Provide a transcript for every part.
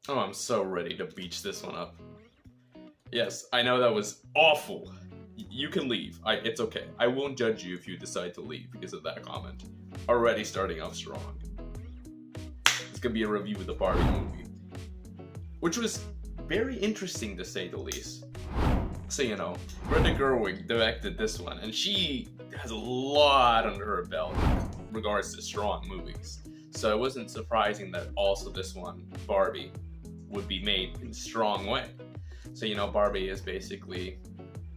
Oh, I'm so ready to beach this one up. Yes, I know that was awful. You can leave. It's okay. I won't judge you if you decide to leave because of that comment. Already starting off strong. It's gonna be a review of the Barbie movie, which was very interesting to say the least. So, Greta Gerwig directed this one, and she has a lot under her belt in regards to strong movies. So it wasn't surprising that also this one, Barbie, would be made in a strong way. So, Barbie is basically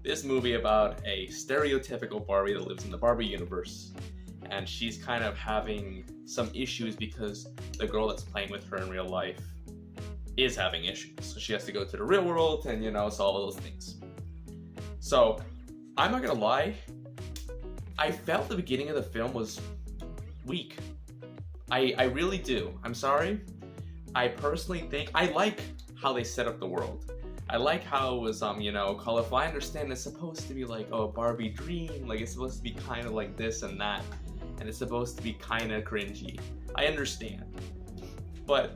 this movie about a stereotypical Barbie that lives in the Barbie universe. And she's kind of having some issues because the girl that's playing with her in real life is having issues. So she has to go to the real world and, solve all those things. So, I'm not gonna lie, I felt the beginning of the film was weak. I really do. I'm sorry. I personally think, I like how they set up the world. I like how it was, colorful. I understand it's supposed to be like, oh, a Barbie dream. Like, it's supposed to be kind of like this and that. And it's supposed to be kind of cringy. I understand. But,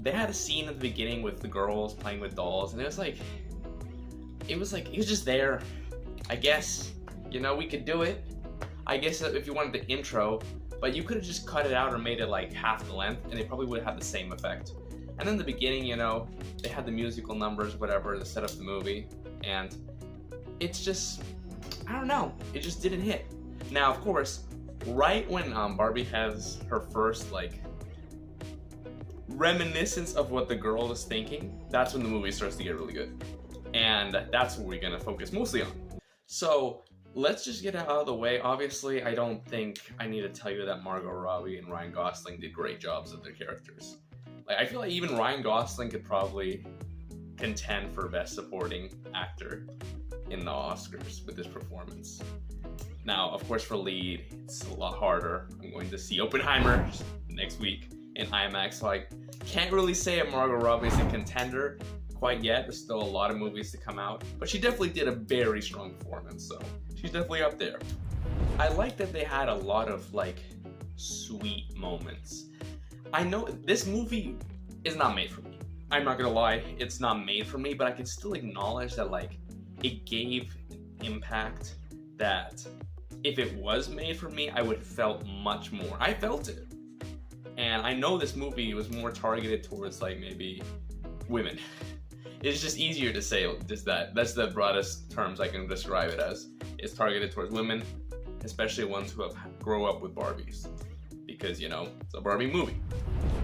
they had a scene at the beginning with the girls playing with dolls. And it was just there. I guess, we could do it. I guess if you wanted the intro, but you could have just cut it out or made it like half the length and it probably would have had the same effect. And in the beginning, they had the musical numbers, whatever, to set up the movie. And it's just, I don't know, it just didn't hit. Now, of course, right when Barbie has her first, reminiscence of what the girl is thinking, that's when the movie starts to get really good. And that's what we're gonna focus mostly on. So, let's just get it out of the way. Obviously, I don't think I need to tell you that Margot Robbie and Ryan Gosling did great jobs of their characters. I feel like even Ryan Gosling could probably contend for Best Supporting Actor in the Oscars with his performance. Now, of course, for lead, it's a lot harder. I'm going to see Oppenheimer next week in IMAX, so I can't really say if Margot Robbie is a contender quite yet. There's still a lot of movies to come out, but she definitely did a very strong performance, so she's definitely up there. I like that they had a lot of sweet moments. I know this movie is not made for me. I'm not gonna lie, it's not made for me, but I can still acknowledge that it gave impact that if it was made for me, I would have felt much more. I felt it. And I know this movie was more targeted towards maybe women. It's just easier to say just that. That's the broadest terms I can describe it as. It's targeted towards women, especially ones who have grown up with Barbies. Because, it's a Barbie movie.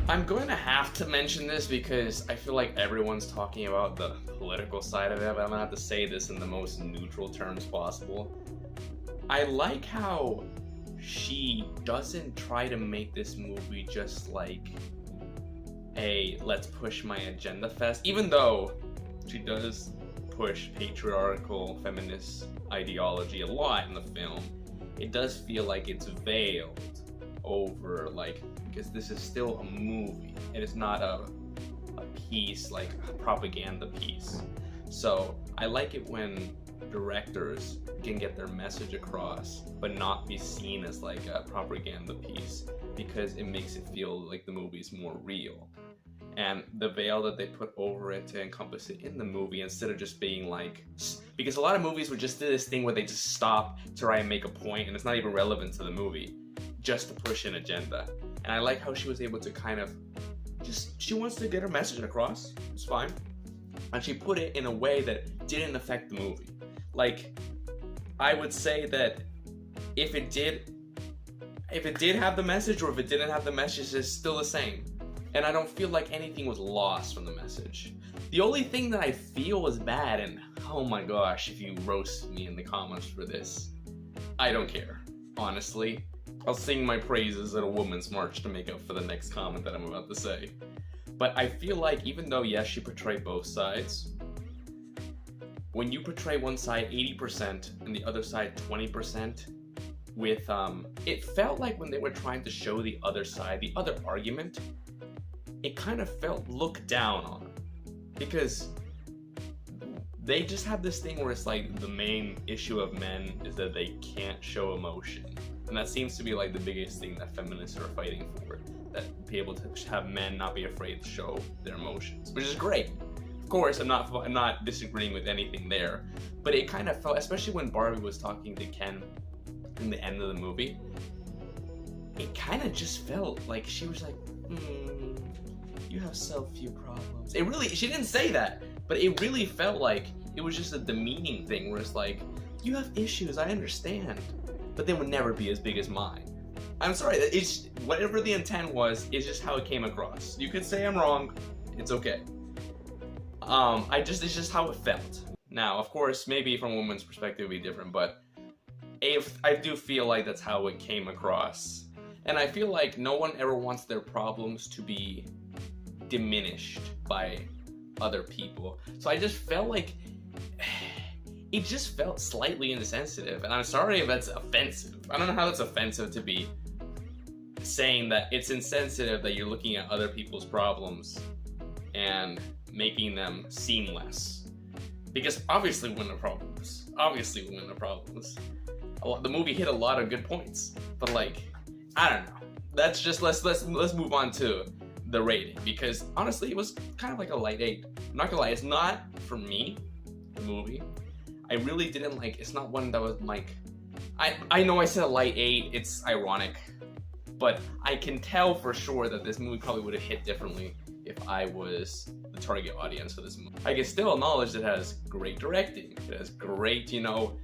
I'm going to have to mention this because I feel like everyone's talking about the political side of it, but I'm going to have to say this in the most neutral terms possible. I like how she doesn't try to make this movie just like a let's push my agenda fest, even though she does push patriarchal feminist ideology a lot in the film. It does feel like it's veiled over because this is still a movie. It is not a piece, a propaganda piece. So I like it when directors can get their message across but not be seen as a propaganda piece, because it makes it feel like the movie's more real. And the veil that they put over it to encompass it in the movie, instead of just being because a lot of movies would just do this thing where they just stop to try and make a point and it's not even relevant to the movie, just to push an agenda. And I like how she was able to kind of she wants to get her message across. It's fine. And she put it in a way that didn't affect the movie. I would say that if it did have the message, or if it didn't have the message, it's still the same. And I don't feel like anything was lost from the message. The only thing that I feel was bad, and oh my gosh, if you roast me in the comments for this, I don't care. Honestly, I'll sing my praises at a woman's march to make up for the next comment that I'm about to say. But I feel like even though, yes, she portrayed both sides, when you portray one side 80% and the other side 20%, with it felt like when they were trying to show the other side, the other argument, it kind of felt looked down on, because they just have this thing where it's the main issue of men is that they can't show emotion, and that seems to be the biggest thing that feminists are fighting for, that be able to have men not be afraid to show their emotions, which is great. Of course, I'm not disagreeing with anything there, but it kind of felt, especially when Barbie was talking to Ken in the end of the movie, it kind of just felt like she was like, you have so few problems. It really, she didn't say that, but it really felt like it was just a demeaning thing where it's like, you have issues, I understand, but they would never be as big as mine. I'm sorry, it's whatever the intent was, it's just how it came across. You could say I'm wrong, it's okay. It's just how it felt. Now, of course, maybe from a woman's perspective it would be different, but I do feel like that's how it came across. And I feel like no one ever wants their problems to be diminished by other people. So I just felt like it just felt slightly insensitive. And I'm sorry if that's offensive. I don't know how that's offensive to be saying that it's insensitive that you're looking at other people's problems and making them seem less. Because obviously women are problems. Obviously women are problems. The movie hit a lot of good points. But like, I don't know. That's just, let's move on to the rating, because honestly it was kind of like a light 8. I'm not gonna lie, it's not for me, the movie. I really didn't like, it's not one that was like, I know I said a light 8, it's ironic, but I can tell for sure that this movie probably would have hit differently if I was the target audience for this movie. I can still acknowledge that it has great directing, it has great, you know,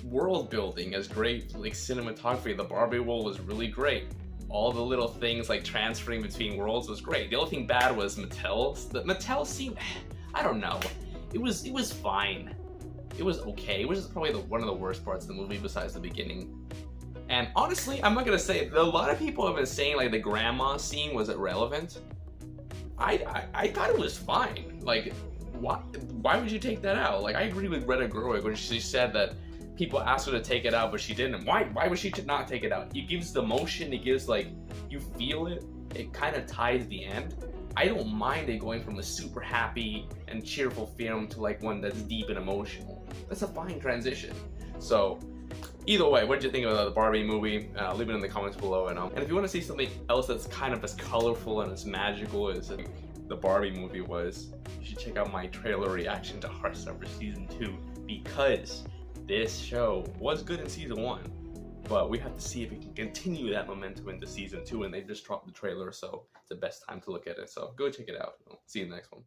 world building, as great like cinematography. The Barbie world was really great. All the little things like transferring between worlds was great. The only thing bad was Mattel seemed, I don't know. It was fine. It was okay. It was probably one of the worst parts of the movie besides the beginning. And honestly, I'm not gonna say, a lot of people have been saying like the grandma scene was irrelevant. I thought it was fine. Like, why would you take that out? Like, I agree with Greta Gerwig when she said that people asked her to take it out, but she didn't. Why would she not take it out? It gives the emotion, it gives like, you feel it, it kind of ties the end. I don't mind it going from a super happy and cheerful film to like one that's deep and emotional. That's a fine transition. So either way, what did you think about the Barbie movie? Leave it in the comments below. And if you want to see something else that's kind of as colorful and as magical as the Barbie movie was, you should check out my trailer reaction to Heartstopper Season 2, because this show was good in Season 1, but we have to see if it can continue that momentum into Season 2, and they just dropped the trailer, so it's the best time to look at it. So go check it out. See you in the next one.